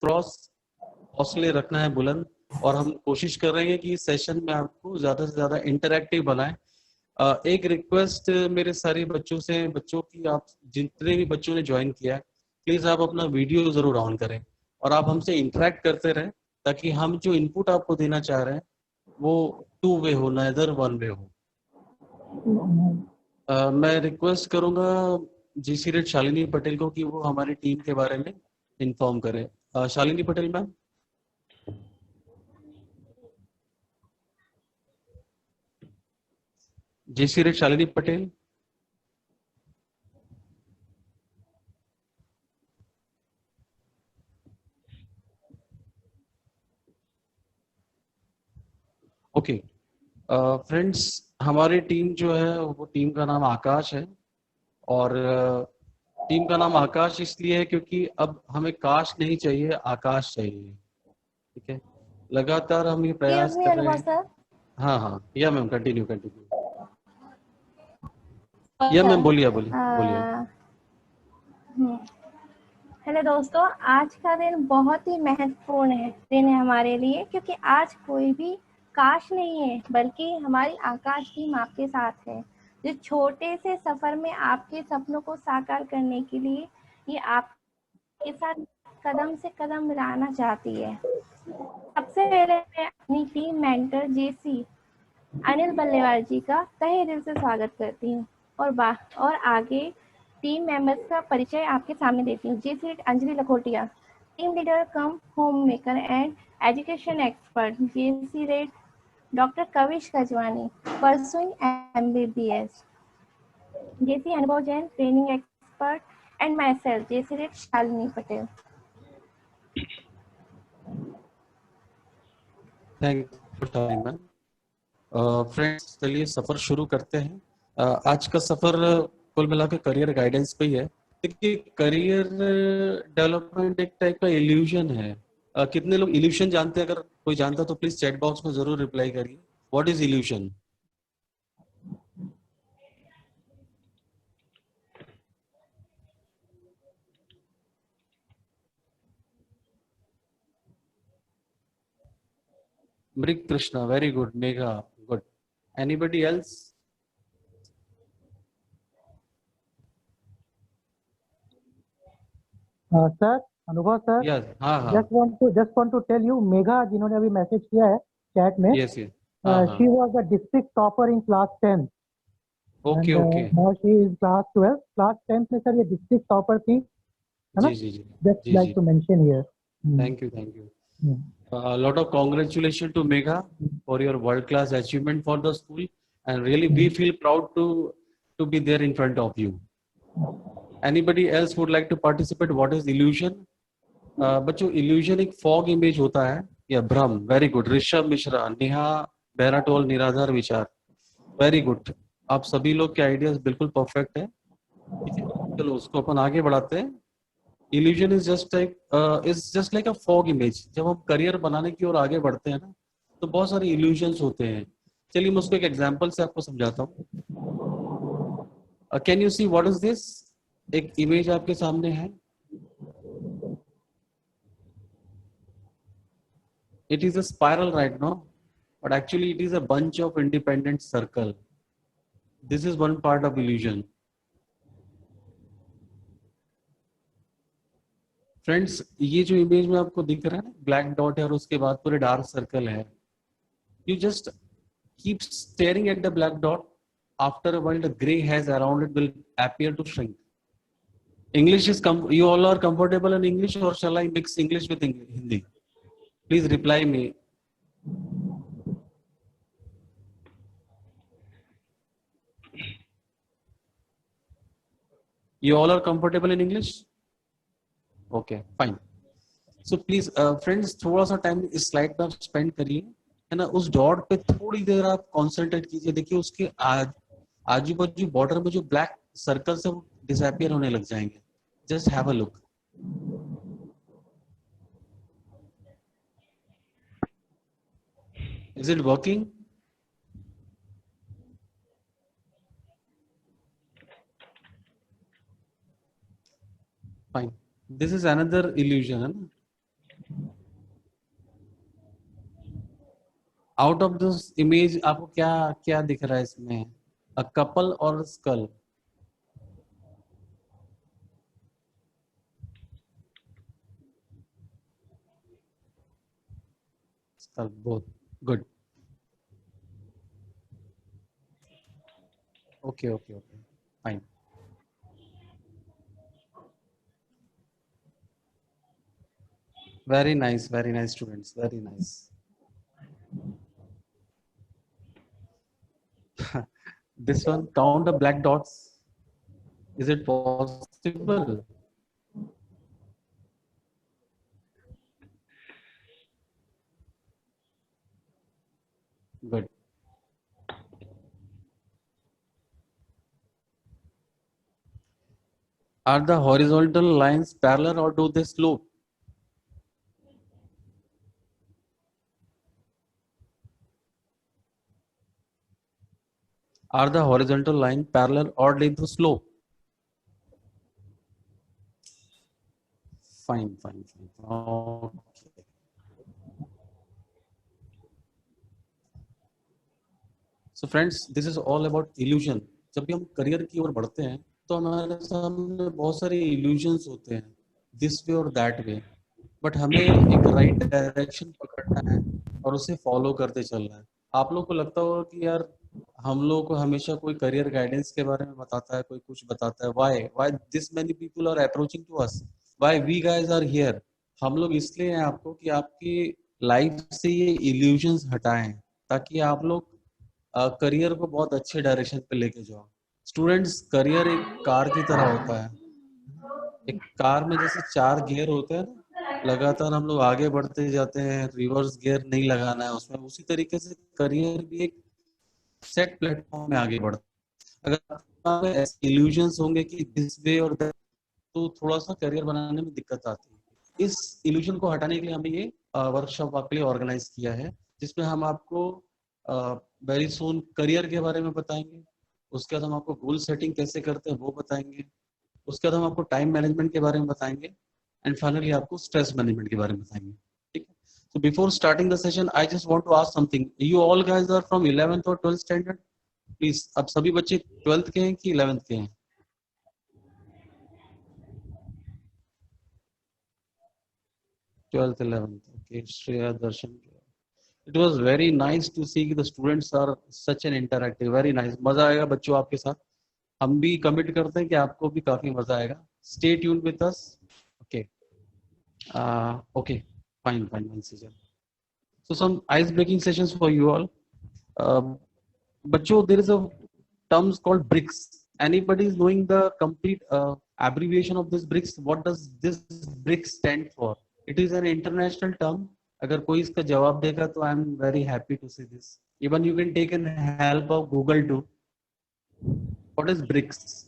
Cross हौसले रखना है बुलंद, और हम कोशिश कर रहे हैं कि इस सेशन में आपको ज्यादा से ज्यादा इंटरैक्टिव बनाएं। एक रिक्वेस्ट मेरे सारे बच्चों से, बच्चों की, आप जितने भी बच्चों ने ज्वाइन किया है, प्लीज आप अपना वीडियो जरूर ऑन करें और आप हमसे इंटरेक्ट करते रहें, ताकि हम जो इनपुट आपको देना चाह रहे हैं वो टू वे हो, नेदर वन वे हो। मैं रिक्वेस्ट करूंगा जीसी रेट शालिनी पटेल को कि वो हमारी टीम के बारे में इन्फॉर्म करें। Shalini Patel ma'am. GC rate Shalini Patel. Okay friends, हमारी टीम जो है वो टीम का नाम आकाश है, और टीम का नाम आकाश इसलिए है क्योंकि अब हमें काश नहीं चाहिए, आकाश चाहिए। ठीक है, लगातार हम ये Excuse प्रयास me, कर रहे Anubhav हैं। sir. हाँ हाँ, या मैम कंटिन्यू कंटिन्यू। या मैम बोलिए बोलिए बोलिए। हेलो दोस्तों, आज का दिन बहुत ही महत्वपूर्ण दिन है हमारे लिए, क्योंकि आज कोई भी काश नहीं है, बल्कि हमारी आकाश टीम आपके साथ है, जो छोटे से सफर में आपके सपनों को साकार करने के लिए ये आपके साथ कदम से कदम मिलाना चाहती है। सबसे पहले मैं अपनी टीम मेंटर जेसी अनिल बल्लेवाल जी का तहे दिल से स्वागत करती हूँ, और आगे टीम मेंबर्स का परिचय आपके सामने देती हूँ। JC Anjali Lakhotia, team leader cum homemaker and education expert. JC rate doctor Kavish Gajwani, pursuing MBBS। JC Anubhav Jain, training expert, and myself JC rate Shalini Patel. Thank you ma'am. Friends, चलिए सफर शुरू करते हैं। आज का सफर कुल मिलाकर करियर गाइडेंस पे ही है। देखिए, करियर डेवलपमेंट एक टाइप का इल्यूजन है। कितने लोग इल्यूशन जानते हैं? अगर कोई जानता तो प्लीज चैट बॉक्स में जरूर रिप्लाई करिए। What is illusion? Mrig Krishna, very good. Megha, good. Anybody else? Sir, Anubhav sir, yes, हाँ हाँ, just want to tell you, Megha जिन्होंने अभी मैसेज किया है चैट में, यस यस, हाँ हाँ, she was the district topper in class 10 okay and okay, now she is class 12। Class 10 में सर ये डिस्ट्रिक्ट टॉपर थी, है ना? जी जी जी जस्ट जी लाइक जी। To mention here. Thank you, thank you. A lot of congratulations to Megha for your world-class achievement for the school, and really we feel proud to be there in front of you. Anybody else would like to participate? What is illusion? बच्चों, illusion एक fog image होता है या भ्रम। Very good. Rishabh Mishra, Neha बेराटोल, निराधार विचार, very good. आप सभी लोग के आइडियाज बिल्कुल परफेक्ट है। ठीक है, चलो उसको अपन आगे बढ़ाते हैं। Illusion is just like a fog image. जब हम करियर बनाने की ओर आगे बढ़ते हैं ना, तो बहुत सारे इल्यूजन्स होते हैं। चलिए मैं उसको एक एग्जांपल से आपको समझाता हूँ। Can you see what is this? एक इमेज आपके सामने है। It is a spiral right no, but actually it is a bunch of independent circle. This is one part of illusion. Friends, ये जो इमेज में आपको दिख रहा है ना, ब्लैक डॉट है और उसके बाद पूरे डार्क सर्कल है। You just keep staring at the black dot. After a while, the gray haze around it will appear to shrink. English is you all are comfortable in English, or shall I mix English with Hindi? Please reply me. You all are comfortable in English? Okay, fine. So please, friends, थोड़ा सा time इस slide पे आप spend करिए, है ना। उस dot पे थोड़ी देर आप कॉन्सेंट्रेट कीजिए। देखिए उसके आजू बाजू बॉर्डर में जो ब्लैक सर्कल्स है वो डिसअपियर होने लग जाएंगे। Just have a look. Is it working? Fine. This is another illusion, है ना? आउट ऑफ दिस इमेज आपको क्या क्या दिख रहा है इसमें? अ कपल और skull? Skull, both, good. Okay, okay, okay, fine. Very nice students, very nice. This one, count the black dots. Is it possible? Good. Are the horizontal lines parallel or do they slope? Are the horizontal line parallel or do they slope? Fine, fine, fine. Okay. So friends, this is all about illusion. जब भी हम career की ओर बढ़ते हैं तो हमारे सामने बहुत सारे illusions होते हैं, this way और that way. बट हमें एक राइट डायरेक्शन पकड़ना है और उसे फॉलो करते चलना है. आप लोग को लगता होगा कि यार हम लोग को हमेशा कोई करियर गाइडेंस के बारे में बताता है, कोई कुछ बताता है. Why this many people are approaching to us, why we guys are here. हम लोग इसलिए हैं आपको कि आपकी लाइफ से ये इल्यूजन्स हटाएं, ताकि आप लोग करियर को बहुत अच्छे डायरेक्शन पे लेके जाओ. स्टूडेंट्स, करियर एक कार की तरह होता है. एक कार में जैसे 4 गियर होते हैं ना, लगातार हम लोग आगे बढ़ते जाते हैं, रिवर्स गियर नहीं लगाना है उसमें. उसी तरीके से करियर भी एक सेट प्लेटफॉर्म में आगे बढ़ता है. अगर ऐसे इल्यूजन्स होंगे कि दिस वे और दैट, तो थोड़ा सा करियर बनाने में दिक्कत आती है. इस इल्यूजन को हटाने के लिए हमने ये वर्कशॉप आपके लिए ऑर्गेनाइज किया है, जिसमें हम आपको वेरी सून करियर के बारे में बताएंगे. उसके बाद हम आपको गोल सेटिंग कैसे करते हैं वो बताएंगे. उसके बाद हम आपको टाइम मैनेजमेंट के बारे में बताएंगे. एंड फाइनली आपको स्ट्रेस मैनेजमेंट के बारे में बताएंगे. ठीक है. So before starting the session, I just want to ask something. You all guys are from 11th or 12th standard? Please, अब सभी बच्चे 12th के हैं कि 11th के हैं? 12th, 11th. Okay, Shreya, Darshan. It was very nice to see the students are such an interactive. Very nice. मजा आएगा बच्चों आपके साथ. हम भी कमिट करते हैं कि आपको भी काफी मजा आएगा. Stay tuned with us. Okay. Okay. Fine, fine, Sijal. So some ice breaking sessions for you all. Bachcho, there is a terms called BRICS. Anybody is knowing the complete abbreviation of this BRICS? What does this BRICS stand for? It is an international term. अगर कोई इसका जवाब देगा तो I am very happy to see this. Even you can take an help of Google too. What is BRICS?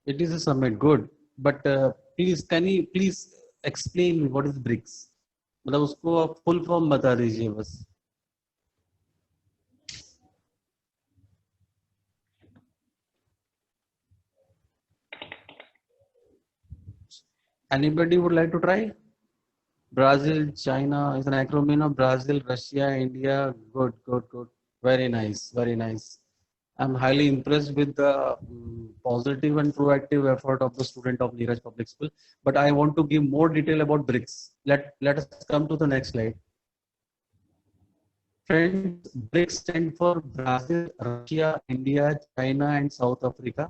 It is a summit, good. But please, can you please explain what is BRICS? मतलब उसको आप full form बता दीजिए बस. Anybody would like to try? Brazil, China is an acronym of Brazil, Russia, India. Good, good, good. Very nice, very nice. I'm highly impressed with the positive and proactive effort of the student of Neeraj Public School. But I want to give more detail about BRICS. Let us come to the next slide. Friends, BRICS stand for Brazil, Russia, India, China and South Africa.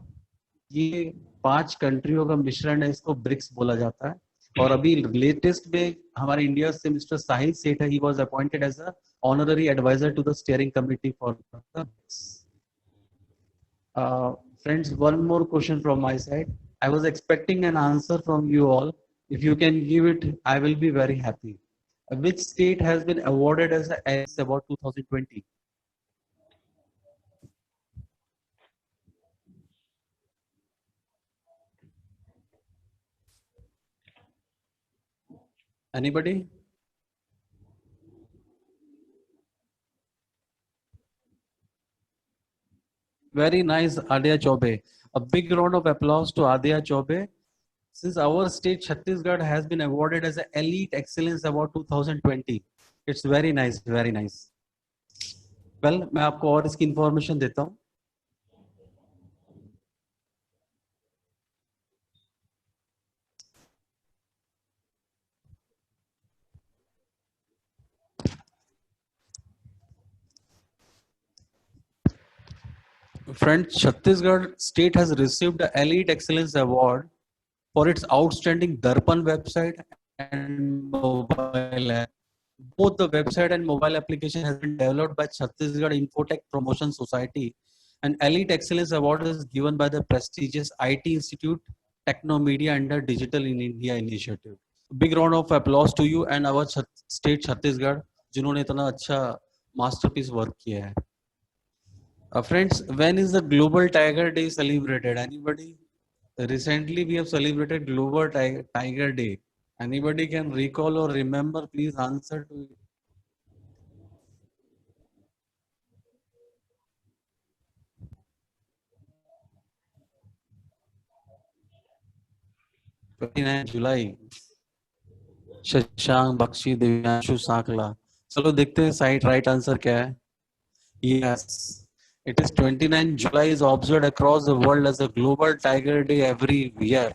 ये 5 कंट्रियों का मिश्रण है, इसको BRICS बोला जाता है. और अभी लेटेस्ट में हमारे इंडिया से मिस्टर साहिल सेठ है, he was appointed as a honorary adviser to the steering committee for the BRICS. Friends, one more question from my side. I was expecting an answer from you all. If you can give it, I will be very happy. Which state has been awarded as a AS Award 2020? Anybody? Very nice, Adya Chobe. A big round of applause to Adya Chobe. Since our state Chhattisgarh has been awarded as an Elite Excellence Award 2020. It's very nice, very nice. Well, मैं आपको और इसकी information देता हूँ. Friends, Chhattisgarh state has received the Elite Excellence Award for its outstanding Darpan website and mobile app. Both the website and mobile application has been developed by Chhattisgarh Infotech Promotion Society. An Elite Excellence Award is given by the prestigious IT Institute Technomedia under Digital in India initiative. Big round of applause to you and our state Chhattisgarh, जिन्होंने इतना अच्छा masterpiece work किया है. Friends, when is the Global Tiger Day celebrated? Anybody? Recently, we have celebrated Global Tiger Day. Anybody can recall or remember? Please answer to it. 29 July. Shashank Bakshi Divyanshu सांकला. चलो देखते हैं site right answer क्या है. Yes, it is 29 July is observed across the world as a global tiger day every year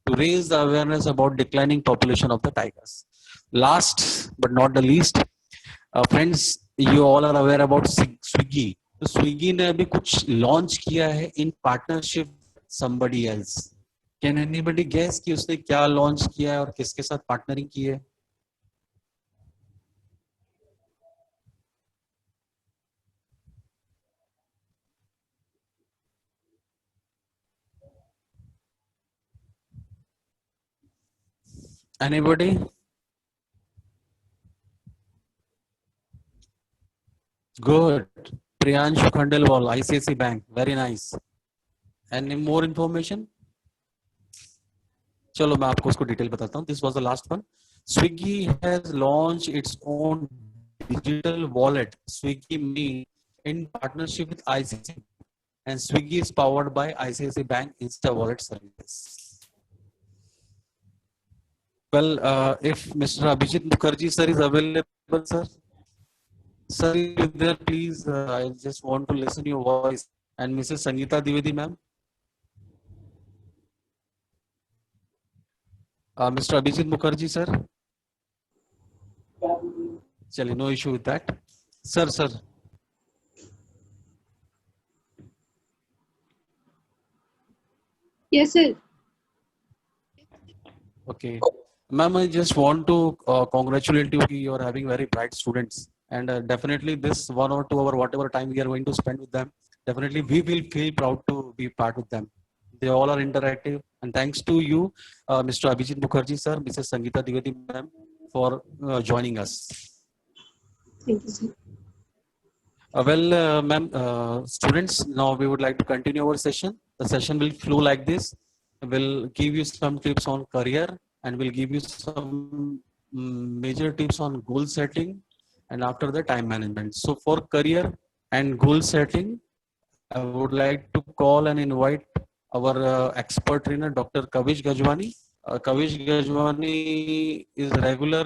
to raise the awareness about declining population of the tigers. Last but not the least, friends, you all are aware about Swiggy. तो Swiggy ने अभी कुछ launch किया है in partnership with somebody else. Can anybody guess कि उसने क्या launch किया है और किसके साथ partnering की है? Anybody? Good. Priyanshu Khandelwal, ICICI Bank. Very nice. Any more information? चलो मैं आपको उसको डिटेल बताता हूँ. This was the last one. Swiggy has launched its own digital wallet, Swiggy Me, in partnership with ICICI, and Swiggy is powered by ICICI Bank Insta Wallet services. Well, if Mr. Abhijit Mukherjee sir is available, sir. Sir, if there, please, I just want to listen to your voice. And Mrs. Sangeeta Dwivedi, ma'am. Mr. Abhijit Mukherjee, sir. Chali, no issue with that. Sir. Yes, sir. Okay. Ma'am, I just want to congratulate you. You are having very bright students. And definitely this 1 or 2 hour, whatever time we are going to spend with them, definitely we will feel proud to be part with them. They all are interactive. And thanks to you, Mr. Abhijit Mukherjee, sir, Mrs. Sangeeta Dwivedi, ma'am, for joining us. Thank you, sir. Well, ma'am, students, now we would like to continue our session. The session will flow like this. We'll give you some tips on career and we'll give you some major tips on goal setting and after the time management. So for career and goal setting, I would like to call and invite our expert trainer, Dr. Kavish Gajwani. Kavish Gajwani is regular,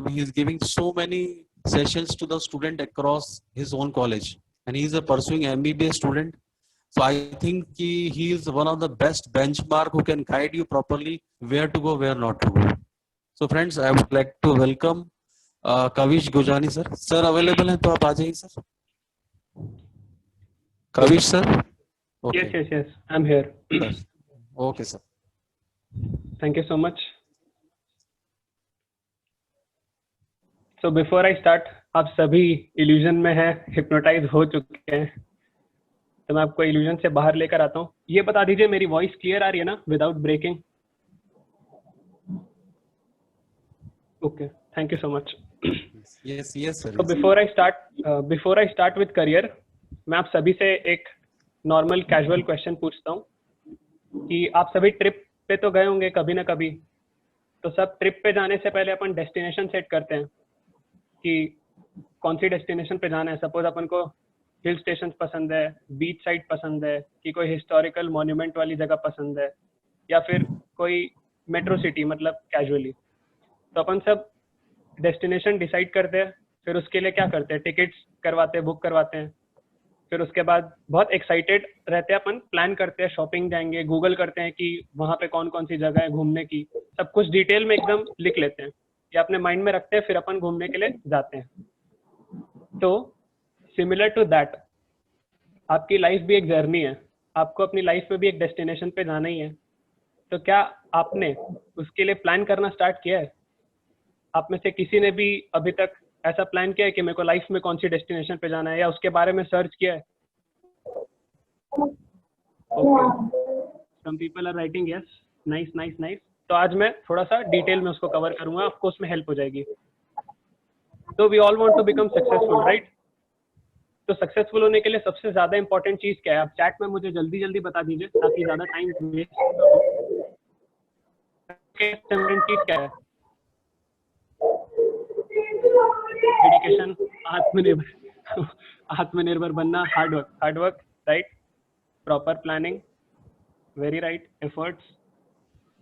he is giving so many sessions to the student across his own college, and he is a pursuing MBBS student. So I think he is one of the best benchmark who can guide you properly where to go, where not to go. So friends, I would like to welcome Kavish Gajwani sir. Sir available हैं तो आप आ जाइए sir. Kavish sir. Okay. Yes. I'm here. Okay sir. Thank you so much. So before I start, आप सभी illusion में हैं, hypnotize हो चुके हैं. तो मैं आपको illusion से बाहर लेकर आता हूँ. ये बता दीजिए मेरी voice clear आ रही है ना, without breaking? Okay. Thank you so much. Yes sir. So before I start with career, मैं आप सभी से एक normal casual question पूछता हूँ कि आप सभी trip पे तो गए होंगे कभी ना कभी. तो सब ट्रिप पे जाने से पहले अपन डेस्टिनेशन सेट करते हैं कि कौन सी डेस्टिनेशन पे जाना है. सपोज अपन को हिल स्टेशन पसंद है, बीच साइड पसंद है, कि कोई हिस्टोरिकल मॉन्यूमेंट वाली जगह पसंद है, या फिर कोई मेट्रो सिटी मतलब कैजुअली। तो अपन सब डेस्टिनेशन डिसाइड करते हैं, फिर उसके लिए क्या करते हैं, टिकट्स करवाते हैं, बुक करवाते हैं। फिर उसके बाद बहुत एक्साइटेड रहते हैं अपन, प्लान करते हैं, शॉपिंग जाएंगे, गूगल करते हैं कि वहाँ पे कौन कौन सी जगह है घूमने की, सब कुछ डिटेल में एकदम लिख लेते हैं या अपने माइंड में रखते हैं, फिर अपन घूमने के लिए जाते हैं। तो सिमिलर टू दैट आपकी लाइफ भी एक जर्नी है, आपको अपनी लाइफ में भी एक डेस्टिनेशन पे जाना ही है। तो क्या आपने उसके लिए प्लान करना स्टार्ट किया है? आप में से किसी ने भी अभी तक ऐसा प्लान किया है कि मेरे को लाइफ में कौन सी डेस्टिनेशन पे जाना है, या उसके बारे में सर्च किया है? Some people are writing yes, nice nice nice. तो आज मैं थोड़ा सा डिटेल में उसको कवर करूंगा, आपको उसमें हेल्प हो जाएगी। तो we all want to become successful, right? तो सक्सेसफुल होने के लिए सबसे ज्यादा इंपॉर्टेंट चीज क्या है? आप चैट में मुझे जल्दी जल्दी बता दीजिए ताकि ज्यादा टाइम वेस्ट ना हो। इंपॉर्टेंट चीज क्या है? डेडिकेशन, आत्मनिर्भर बनना, hard work, right? Proper planning, very right, efforts,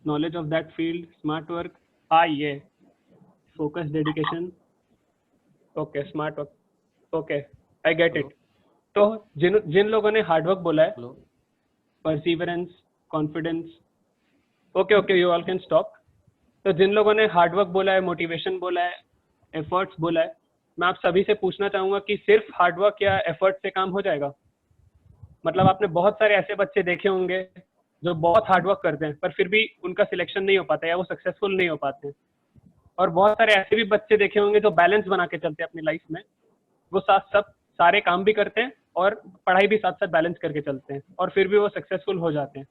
knowledge of that field, smart work, ये focus, dedication, okay, smart work, okay, I get it. तो जिन लोगों ने हार्ड वर्क बोला है, perseverance, confidence, okay, you all can stop. तो जिन लोगों ने हार्ड वर्क बोला है, मोटिवेशन बोला है, एफर्ट्स बोला है, मैं आप सभी से पूछना चाहूंगा कि सिर्फ हार्ड वर्क या एफर्ट से काम हो जाएगा? मतलब आपने बहुत सारे ऐसे बच्चे देखे होंगे जो बहुत हार्ड वर्क करते हैं पर फिर भी उनका सिलेक्शन नहीं हो पाता या वो सक्सेसफुल नहीं हो पाते हैं। और बहुत सारे ऐसे भी बच्चे देखे होंगे जो बैलेंस बना के चलते हैं अपनी लाइफ में, वो सारे काम भी करते हैं और पढ़ाई भी साथ साथ बैलेंस करके चलते हैं और फिर भी वो सक्सेसफुल हो जाते हैं।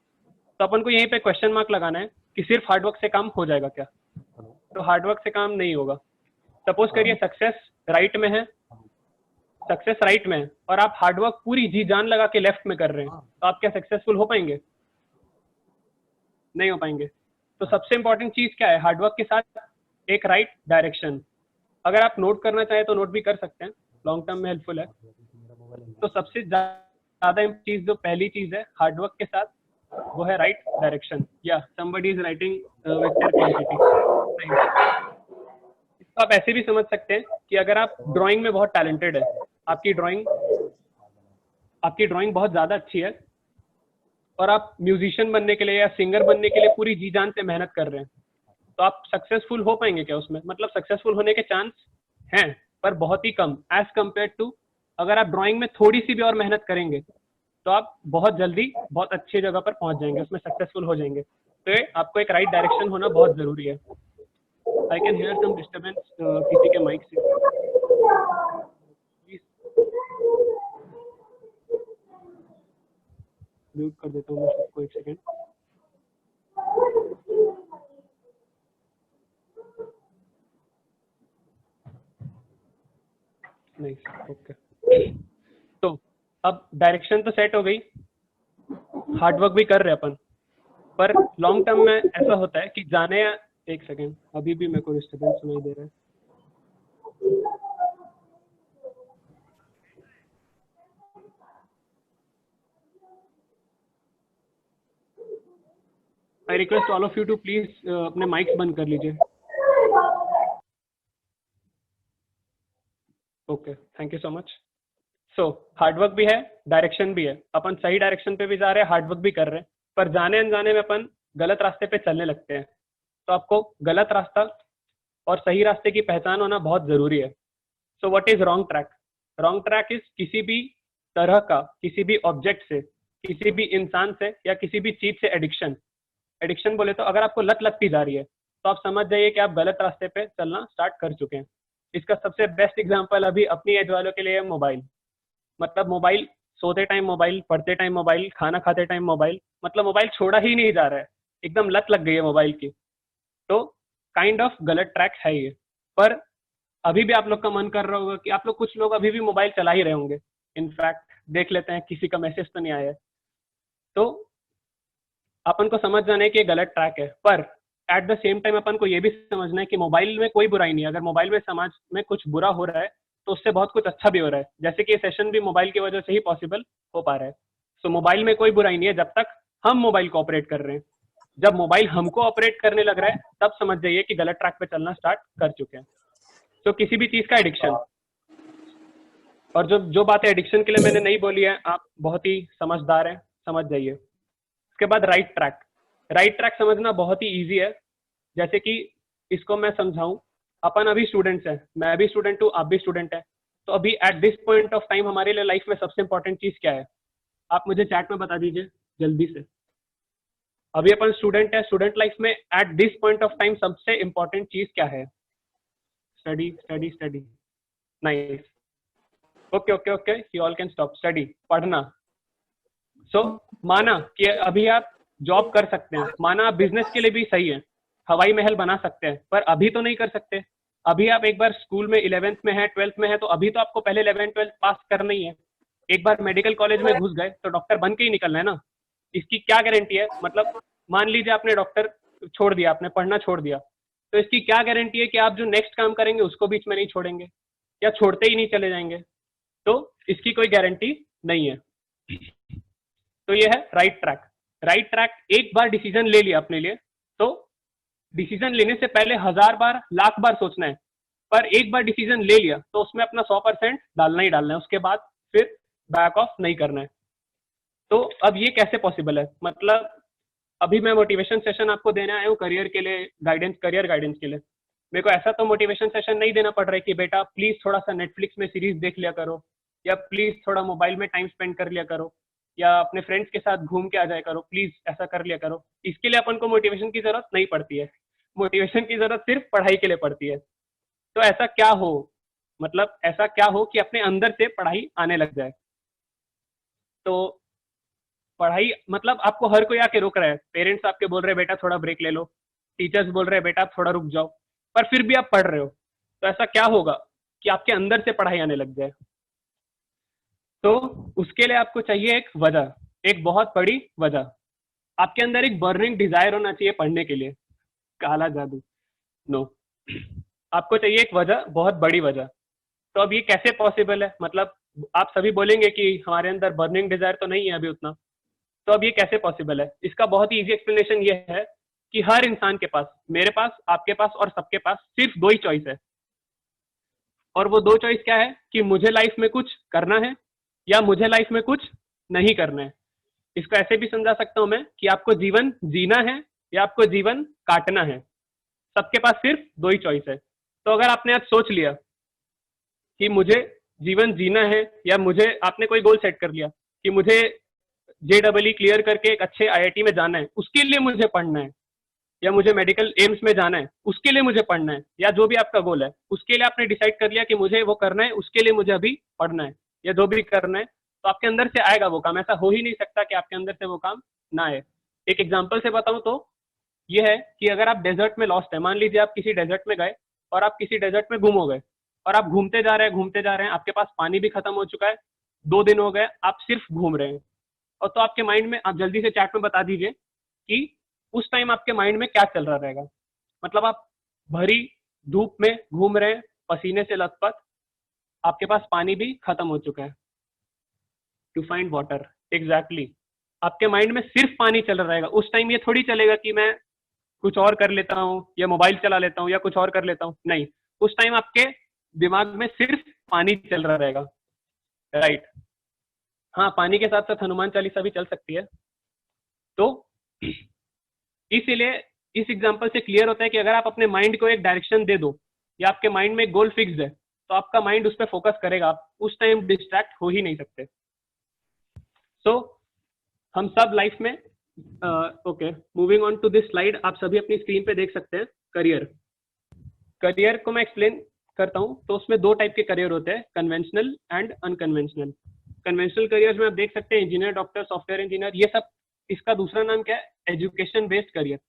तो अपन को यहीं पे क्वेश्चन मार्क लगाना है कि सिर्फ हार्डवर्क से काम हो जाएगा क्या? तो हार्डवर्क से काम नहीं होगा। सपोज करिए सक्सेस राइट में है, सक्सेस राइट में है और आप हार्डवर्क पूरी जी जान लगा के लेफ्ट में कर रहे हैं, तो आप क्या सक्सेसफुल हो पाएंगे? नहीं हो पाएंगे। तो सबसे इंपॉर्टेंट चीज क्या है? हार्डवर्क के साथ एक राइट डायरेक्शन। अगर आप नोट करना चाहे तो नोट भी कर सकते हैं, लॉन्ग टर्म में हेल्पफुल है। तो सबसे ज्यादा चीज जो पहली चीज है हार्डवर्क के साथ, वो है राइट डायरेक्शन। या somebody is writing vector quantity. आप ऐसे भी समझ सकते हैं कि अगर आप ड्राइंग में बहुत टैलेंटेड है, आपकी ड्राइंग बहुत ज्यादा अच्छी है और आप म्यूजिशियन बनने के लिए या सिंगर बनने के लिए पूरी जी जान से मेहनत कर रहे हैं, तो आप सक्सेसफुल हो पाएंगे क्या उसमें? मतलब सक्सेसफुल होने के चांस हैं पर बहुत ही कम एज कम्पेयर टू अगर आप ड्राइंग में थोड़ी सी भी और मेहनत करेंगे तो आप बहुत जल्दी बहुत अच्छी जगह पर पहुंच जाएंगे, उसमें सक्सेसफुल हो जाएंगे। तो आपको एक राइट डायरेक्शन होना बहुत जरूरी है। I can hear some disturbance किसी के माइक से, प्लीज म्यूट कर देता हूँ मैं सबको, एक सेकेंड। Nice, okay. तो अब डायरेक्शन तो सेट हो गई, हार्डवर्क भी कर रहे हैं अपन, पर लॉन्ग टर्म में ऐसा होता है कि जाने या एक सेकेंड, अभी भी मेरे को डिस्टर्बेंस नहीं दे रहा है। I request all of you to please अपने माइक्स बंद कर लीजिए। Okay, thank you so much. So hard work भी है, डायरेक्शन भी है, अपन सही डायरेक्शन पे भी जा रहे हैं, हार्डवर्क भी कर रहे हैं, पर जाने अनजाने में अपन गलत रास्ते पे चलने लगते हैं। तो आपको गलत रास्ता और सही रास्ते की पहचान होना बहुत जरूरी है। So what is wrong track? Wrong track is किसी भी तरह का, किसी भी ऑब्जेक्ट से, किसी भी इंसान से या किसी भी चीज से एडिक्शन। एडिक्शन बोले तो अगर आपको लत लगती जा रही है तो आप समझ जाइए कि आप गलत रास्ते पे चलना स्टार्ट कर चुके हैं। इसका सबसे बेस्ट एग्जांपल अभी अपनी एज वालों के लिए है मोबाइल। मतलब मोबाइल, सोते टाइम मोबाइल, पढ़ते टाइम मोबाइल, खाना खाते टाइम मोबाइल, मतलब मोबाइल छोड़ा ही नहीं जा रहा है, एकदम लत लग गई है मोबाइल की। तो काइंड ऑफ गलत ट्रैक है ये। पर अभी भी आप लोग का मन कर रहा होगा कि आप लोग, कुछ लोग अभी भी मोबाइल चला ही रहे होंगे। इनफैक्ट देख लेते हैं किसी का मैसेज तो नहीं आया है। तो अपन को समझ जाना है कि ये गलत ट्रैक है, पर एट द सेम टाइम अपन को ये भी समझना है कि मोबाइल में कोई बुराई नहीं है। अगर मोबाइल में समाज में कुछ बुरा हो रहा है तो उससे बहुत कुछ अच्छा भी हो रहा है, जैसे कि ये सेशन भी मोबाइल की वजह से ही पॉसिबल हो पा रहा है। सो मोबाइल में कोई बुराई नहीं है जब तक हम मोबाइल को ऑपरेट कर रहे हैं। जब मोबाइल हमको ऑपरेट करने लग रहा है तब समझ जाइए कि गलत ट्रैक पे चलना स्टार्ट कर चुके हैं। तो किसी भी चीज का एडिक्शन, और जो बातें एडिक्शन के लिए मैंने नहीं बोली है, आप बहुत ही समझदार हैं, समझ जाइए। उसके बाद राइट ट्रैक। राइट ट्रैक समझना बहुत ही ईजी है। जैसे कि इसको मैं समझाऊं, अपन अभी स्टूडेंट्स हैं, मैं भी स्टूडेंट हूँ, आप भी स्टूडेंट हैं। तो अभी at this point of time हमारे लिए लाइफ में सबसे इंपॉर्टेंट चीज क्या है? आप मुझे चैट में बता दीजिए जल्दी से। अभी अपन स्टूडेंट है, स्टूडेंट लाइफ में at this point of time सबसे इंपॉर्टेंट चीज क्या है? Study study study. Nice, okay okay okay, you all can stop. Study, पढ़ना। सो माना कि अभी आप जॉब कर सकते हैं, माना आप बिजनेस के लिए भी सही है, हवाई महल बना सकते हैं, पर अभी तो नहीं कर सकते। अभी आप एक बार स्कूल में 11th में है, 12th में है, तो अभी तो आपको पहले 11th 12th पास करना ही है। एक बार मेडिकल कॉलेज में घुस गए तो डॉक्टर बन के ही निकलना है ना। इसकी क्या गारंटी है? मतलब मान लीजिए आपने डॉक्टर छोड़ दिया, आपने पढ़ना छोड़ दिया, तो इसकी क्या गारंटी है कि आप जो नेक्स्ट काम करेंगे उसको बीच में नहीं छोड़ेंगे या छोड़ते ही नहीं चले जाएंगे? तो इसकी कोई गारंटी नहीं है। तो ये है राइट ट्रैक। राइट ट्रैक, एक बार डिसीजन ले लिया अपने लिए, तो डिसीजन लेने से पहले 1000 बार, लाख बार सोचना है, पर एक बार डिसीजन ले लिया तो उसमें अपना 100% डालना ही डालना है, उसके बाद फिर बैक ऑफ नहीं करना है। तो अब ये कैसे पॉसिबल है? मतलब अभी मैं मोटिवेशन सेशन आपको देने आया हूँ करियर के लिए, गाइडेंस, करियर गाइडेंस के लिए। मेरे को ऐसा तो मोटिवेशन सेशन नहीं देना पड़ रहा है कि बेटा प्लीज थोड़ा सा नेटफ्लिक्स में सीरीज देख लिया करो, या प्लीज थोड़ा मोबाइल में टाइम स्पेंड कर लिया करो, या अपने फ्रेंड्स के साथ घूम के आ जाया करो, प्लीज ऐसा कर लिया करो। इसके लिए अपन को मोटिवेशन की जरूरत नहीं पड़ती है। मोटिवेशन की जरूरत सिर्फ पढ़ाई के लिए पड़ती है। तो ऐसा क्या हो, मतलब ऐसा क्या हो कि अपने अंदर से पढ़ाई आने लग जाए। तो पढ़ाई मतलब आपको हर कोई आके रोक रहा है, पेरेंट्स आपके बोल रहे हैं बेटा थोड़ा ब्रेक ले लो, टीचर्स बोल रहे हैं बेटा आप थोड़ा रुक जाओ, पर फिर भी आप पढ़ रहे हो। तो ऐसा क्या होगा कि आपके अंदर से पढ़ाई आने लग जाए? तो उसके लिए आपको चाहिए एक वजह, एक बहुत बड़ी वजह। आपके अंदर एक बर्निंग डिजायर होना चाहिए पढ़ने के लिए। काला जादू, नो, आपको चाहिए एक वजह, बहुत बड़ी वजह। तो अब ये कैसे पॉसिबल है? मतलब आप सभी बोलेंगे कि हमारे अंदर बर्निंग डिजायर तो नहीं है अभी उतना। तो अब ये कैसे पॉसिबल है? इसका बहुत ही इजी एक्सप्लेनेशन ये है कि हर इंसान के पास, मेरे पास, आपके पास और सबके पास सिर्फ दो ही चॉइस है। और वो दो चॉइस क्या है? कि मुझे लाइफ में कुछ करना है या मुझे लाइफ में कुछ नहीं करना है। इसको ऐसे भी समझा सकता हूं मैं कि आपको जीवन जीना है या आपको जीवन काटना है। सबके पास सिर्फ दो ही चॉइस है। तो अगर आपने आज सोच लिया कि मुझे जीवन जीना है, या मुझे, आपने कोई गोल सेट कर लिया कि मुझे JEE क्लियर करके एक अच्छे IIT में जाना है, उसके लिए मुझे पढ़ना है, या मुझे मेडिकल एम्स में जाना है, उसके लिए मुझे पढ़ना है, या जो भी आपका गोल है उसके लिए आपने डिसाइड कर लिया कि मुझे वो करना है, उसके लिए मुझे अभी पढ़ना है या जो भी करना है, तो आपके अंदर से आएगा वो काम। ऐसा हो ही नहीं सकता कि आपके अंदर से वो काम ना आए। एक एग्जाम्पल से बताऊं तो ये है कि अगर आप डेजर्ट में लॉस्ट है, मान लीजिए आप किसी डेजर्ट में गए और आप किसी डेजर्ट में गुम हो गए, और आप घूमते जा रहे हैं, आपके पास पानी भी खत्म हो चुका है, 2 दिन हो गए, आप सिर्फ घूम रहे हैं। और तो आपके माइंड में, आप जल्दी से चैट में बता दीजिए कि उस टाइम आपके माइंड में क्या चल रहा रहेगा। मतलब आप भरी धूप में घूम रहे हैं, पसीने से लथपथ, आपके पास पानी भी खत्म हो चुका है। टू फाइंड वाटर, एग्जैक्टली, आपके माइंड में सिर्फ पानी चल रहा रहेगा। उस टाइम ये थोड़ी चलेगा कि मैं कुछ और कर लेता हूँ या मोबाइल चला लेता हूँ या कुछ और कर लेता हूँ, नहीं, उस टाइम आपके दिमाग में सिर्फ पानी चल रहा रहेगा, राइट। हाँ, पानी के साथ साथ हनुमान चालीसा भी चल सकती है। तो इसीलिए इस एग्जांपल से क्लियर होता है कि अगर आप अपने माइंड को एक डायरेक्शन दे दो, या आपके माइंड में एक गोल फिक्स्ड है, तो आपका माइंड उस पर फोकस करेगा, आप उस टाइम डिस्ट्रैक्ट हो ही नहीं सकते। सो हम सब लाइफ में, okay, moving on to this slide, आप सभी अपनी स्क्रीन पे देख सकते हैं करियर। करियर को मैं एक्सप्लेन करता हूं, तो उसमें 2 टाइप के करियर होते हैं, conventional and unconventional. Conventional career में आप देख सकते हैं इंजीनियर, डॉक्टर, सॉफ्टवेयर इंजीनियर, ये सब, इसका दूसरा नाम क्या है? Education based career.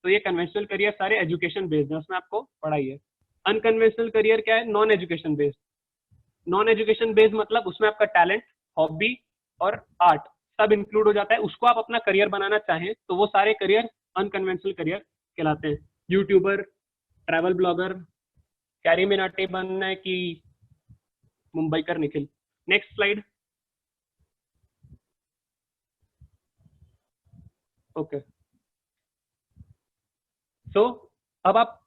तो ये कन्वेंशनल करियर सारे एजुकेशन बेस्ड है, उसमें आपको पढ़ाई है। अनकन्वेंशनल करियर क्या है? Non education based. Non education based मतलब उसमें आपका टैलेंट, हॉबी और आर्ट सब इंक्लूड हो जाता है। उसको आप अपना करियर बनाना चाहें तो वो सारे करियर अनकन्वेंशनल करियर कहलाते हैं। Youtuber, travel blogger, Carry Minati बनना है कि मुंबईकर Nikhil. Next slide. Okay, so अब आप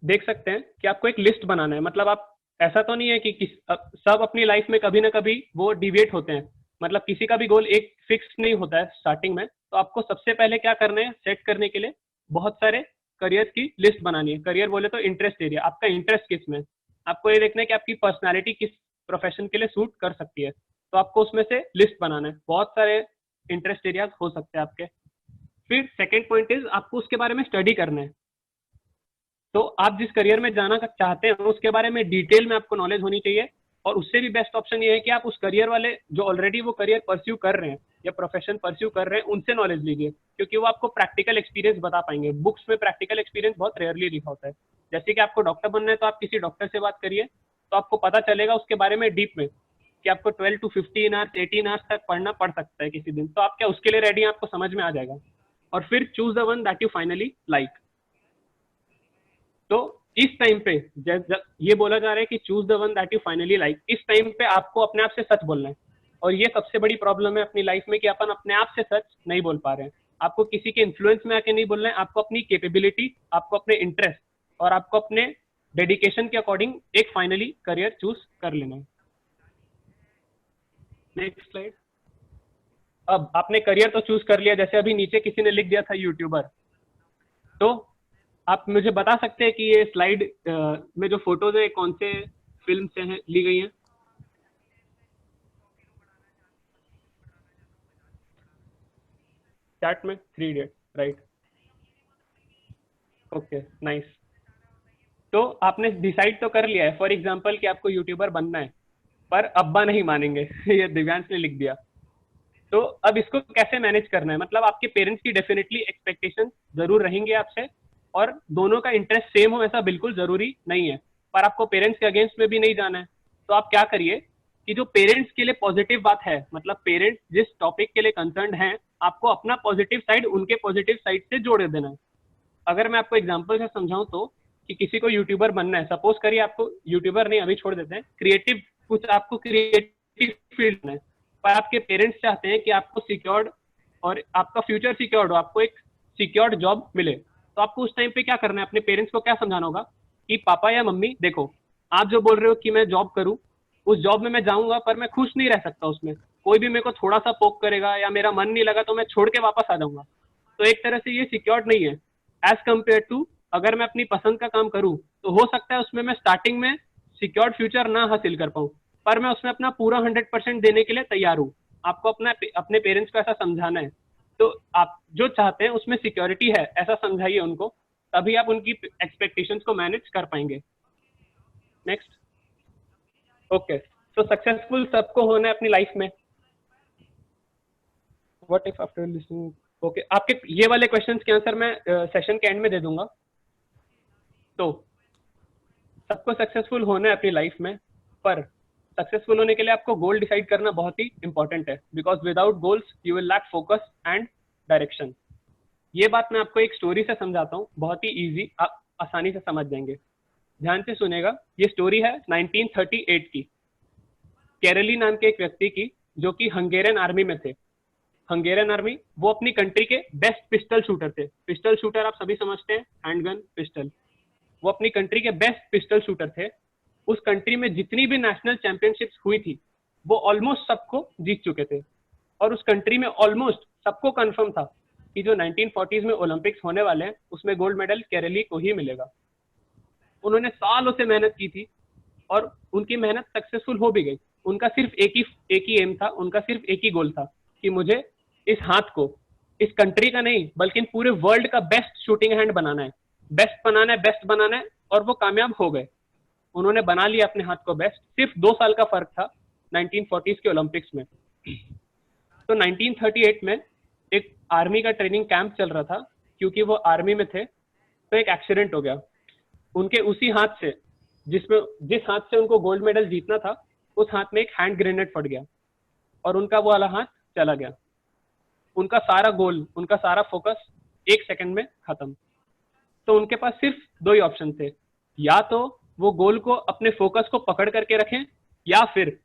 देख सकते हैं कि आपको एक लिस्ट बनाना है। मतलब आप, ऐसा तो नहीं है कि सब अपनी लाइफ में कभी ना कभी वो डिविएट होते हैं, मतलब किसी का भी गोल एक फिक्स नहीं होता है स्टार्टिंग में। तो आपको सबसे पहले क्या करना है, सेट करने के लिए बहुत सारे करियर की लिस्ट बनानी है। करियर बोले तो इंटरेस्ट एरिया, आपका इंटरेस्ट किस में, आपको ये देखना है कि आपकी पर्सनैलिटी किस प्रोफेशन के लिए सूट कर सकती है। तो आपको उसमें से लिस्ट बनाना है, बहुत सारे इंटरेस्ट एरियाज हो सकते हैं आपके। फिर सेकेंड पॉइंट इज आपको उसके बारे में स्टडी करना है। तो आप जिस करियर में जाना चाहते हैं उसके बारे में डिटेल में आपको नॉलेज होनी चाहिए। और उससे भी बेस्ट ऑप्शन ये है कि आप उस करियर वाले जो ऑलरेडी वो करियर परस्यू कर रहे हैं या प्रोफेशन परस्यू कर रहे हैं उनसे नॉलेज लीजिए, क्योंकि वो आपको प्रैक्टिकल एक्सपीरियंस बता पाएंगे। बुक्स में प्रैक्टिकल एक्सपीरियंस बहुत रेयरली लिखा होता है। जैसे कि आपको डॉक्टर बनना है तो आप किसी डॉक्टर से बात करिए, तो आपको पता चलेगा उसके बारे में डीप में कि आपको 12 to 15 आवर्स 18 आवर्स तक पढ़ना पड़ सकता है किसी दिन। तो आप क्या उसके लिए रेडी हैं, आपको समझ में आ जाएगा। और फिर choose the one that you finally like. तो इस टाइम पे ये बोला जा रहा है कि choose the one that you finally like. इस टाइम पे आपको अपने आप से सच बोलना है। और ये सबसे बड़ी प्रॉब्लम है अपनी लाइफ में कि अपन अपने आप से सच नहीं बोल पा रहे हैं। आपको किसी के इन्फ्लुएंस में आके नहीं बोलना है, आपको अपनी कैपेबिलिटी, आपको अपने इंटरेस्ट और आपको अपने डेडिकेशन के अकॉर्डिंग एक फाइनली करियर चूज कर लेना है। Next slide. अब आपने करियर तो चूज कर लिया, जैसे अभी नीचे किसी ने लिख दिया था यूट्यूबर। तो आप मुझे बता सकते हैं कि ये स्लाइड में जो फोटोज है कौन से फिल्म से हैं, ली गई हैं? चैट में 3 इडियट, राइट। Okay, nice. तो आपने डिसाइड तो कर लिया है फॉर एग्जांपल कि आपको यूट्यूबर बनना है, पर अब्बा नहीं मानेंगे ये दिव्यांश ने लिख दिया। तो अब इसको कैसे मैनेज करना है, मतलब आपके पेरेंट्स की डेफिनेटली एक्सपेक्टेशन जरूर रहेंगे आपसे, और दोनों का इंटरेस्ट सेम हो ऐसा बिल्कुल जरूरी नहीं है, पर आपको पेरेंट्स के अगेंस्ट में भी नहीं जाना है। तो आप क्या करिए कि जो पेरेंट्स के लिए पॉजिटिव बात है, मतलब पेरेंट्स जिस टॉपिक के लिए कंसर्न है, आपको अपना पॉजिटिव साइड उनके पॉजिटिव साइड से जोड़ देना है। अगर मैं आपको एग्जांपल से समझाऊं तो, कि किसी को यूट्यूबर बनना है, सपोज करिए आपको यूट्यूबर नहीं, अभी छोड़ देते हैं, क्रिएटिव कुछ आपको क्रिएटिव फील्ड में, पर आपके पेरेंट्स चाहते हैं कि आपको सिक्योर्ड और आपका फ्यूचर सिक्योर्ड हो, आपको एक सिक्योर्ड जॉब मिले। तो आपको उस टाइम पे क्या करना है, अपने पेरेंट्स को क्या समझाना होगा कि पापा या मम्मी देखो, आप जो बोल रहे हो कि मैं जॉब करूं, उस जॉब में मैं जाऊंगा पर मैं खुश नहीं रह सकता उसमें, कोई भी मेरे को थोड़ा सा पोक करेगा या मेरा मन नहीं लगा तो मैं छोड़ के वापस आ जाऊंगा। तो एक तरह से ये सिक्योर्ड नहीं है एज कम्पेयर टू अगर मैं अपनी पसंद का काम करूं, तो हो सकता है उसमें मैं स्टार्टिंग में सिक्योर्ड फ्यूचर ना हासिल कर पाऊं, पर मैं उसमें अपना पूरा 100% देने के लिए तैयार हूं। आपको अपने पेरेंट्स को ऐसा समझाना है। तो आप जो चाहते हैं उसमें सिक्योरिटी है ऐसा समझाइए उनको, तभी आप उनकी एक्सपेक्टेशंस को मैनेज कर पाएंगे। नेक्स्ट। ओके, तो सक्सेसफुल सबको होना है अपनी लाइफ में। What if after listening, okay, आपके ये वाले क्वेश्चंस के आंसर मैं सेशन के एंड में दे दूंगा। तो सबको सक्सेसफुल होना है अपनी लाइफ में, पर सक्सेसफुल होने के लिए आपको गोल डिसाइड करना बहुत ही इंपॉर्टेंट है, because without goals you will lack focus and direction. ये बात मैं आपको एक स्टोरी से समझाता हूँ, बहुत ही इजी, आप आसानी से समझ जाएंगे। ध्यान से सुनेगा। ये स्टोरी है 1938 की, कैरली नाम के एक व्यक्ति की, जो कि हंगेरियन आर्मी में थे। हंगेरियन आर्मी, वो अपनी कंट्री के बेस्ट पिस्टल शूटर थे। पिस्टल शूटर आप सभी समझते हैं, हैंडगन पिस्टल। वो अपनी कंट्री के बेस्ट पिस्टल शूटर थे। उस कंट्री में जितनी भी नेशनल चैंपियनशिप्स हुई थी वो ऑलमोस्ट सबको जीत चुके थे, और उस कंट्री में ऑलमोस्ट सबको कंफर्म था कि जो 1940s में ओलंपिक्स होने वाले हैं उसमें गोल्ड मेडल केरली को ही मिलेगा। उन्होंने सालों से मेहनत की थी और उनकी मेहनत सक्सेसफुल हो भी गई। उनका सिर्फ एक ही एम था, उनका सिर्फ एक ही गोल था कि मुझे इस हाथ को इस कंट्री का नहीं बल्कि पूरे वर्ल्ड का बेस्ट शूटिंग हैंड बनाना है, बेस्ट बनाना है, बेस्ट बनाना है। और वो कामयाब हो गए, उन्होंने बना लिया अपने हाथ को बेस्ट। सिर्फ 2 साल का फर्क था 1940s के ओलंपिक्स में। तो 1938 में एक आर्मी का ट्रेनिंग कैंप चल रहा था, क्योंकि वो आर्मी में थे, तो एक एक्सीडेंट हो गया उनके उसी हाथ से, जिस हाथ से उनको गोल्ड मेडल जीतना था, उस हाथ में एक हैंड ग्रेनेड फट गया और उनका वो वाला हाथ चला गया। उनका सारा गोल, उनका सारा फोकस 1 सेकंड में खत्म। तो उनके पास सिर्फ 2 ही ऑप्शन थे, या तो वो गोल को, अपने फोकस को पकड़ करके रखें, या फिर